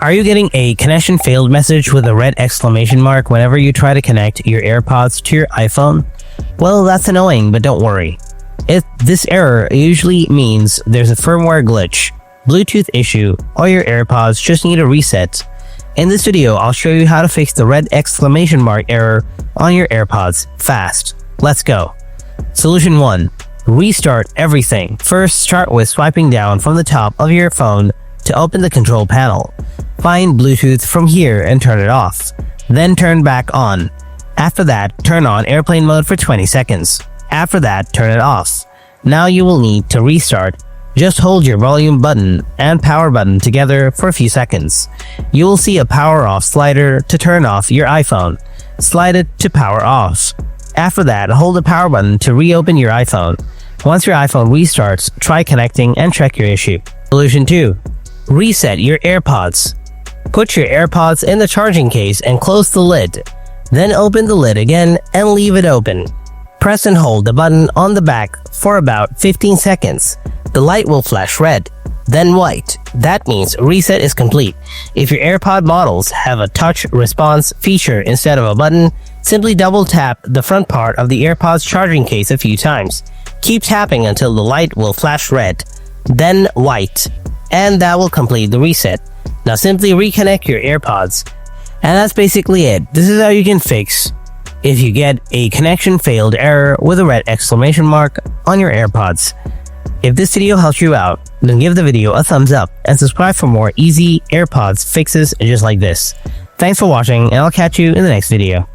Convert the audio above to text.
Are you getting a connection failed message with a red exclamation mark whenever you try to connect your AirPods to your iPhone? Well, that's annoying, but don't worry. This error usually means there's a firmware glitch, Bluetooth issue, or your AirPods just need a reset. In this video, I'll show you how to fix the red exclamation mark error on your AirPods fast. Let's go. Solution 1. Restart everything. First, start with swiping down from the top of your phone to open the control panel. Find Bluetooth from here and turn it off. Then turn back on. After that, turn on airplane mode for 20 seconds. After that, turn it off. Now you will need to restart. Just hold your volume button and power button together for a few seconds. You will see a power off slider to turn off your iPhone. Slide it to power off. After that, hold the power button to reopen your iPhone. Once your iPhone restarts, try connecting and check your issue. Solution 2. Reset your AirPods. Put your AirPods in the charging case and close the lid. Then open the lid again and leave it open. Press and hold the button on the back for about 15 seconds. The light will flash red, then white. That means reset is complete. If your AirPod models have a touch response feature instead of a button, simply double tap the front part of the AirPods charging case a few times. Keep tapping until the light will flash red, then white, and that will complete the reset. Now simply reconnect your AirPods. And that's basically it. This is how you can fix if you get a connection failed error with a red exclamation mark on your AirPods. If this video helped you out, then give the video a thumbs up and subscribe for more easy AirPods fixes just like this. Thanks for watching, and I'll catch you in the next video.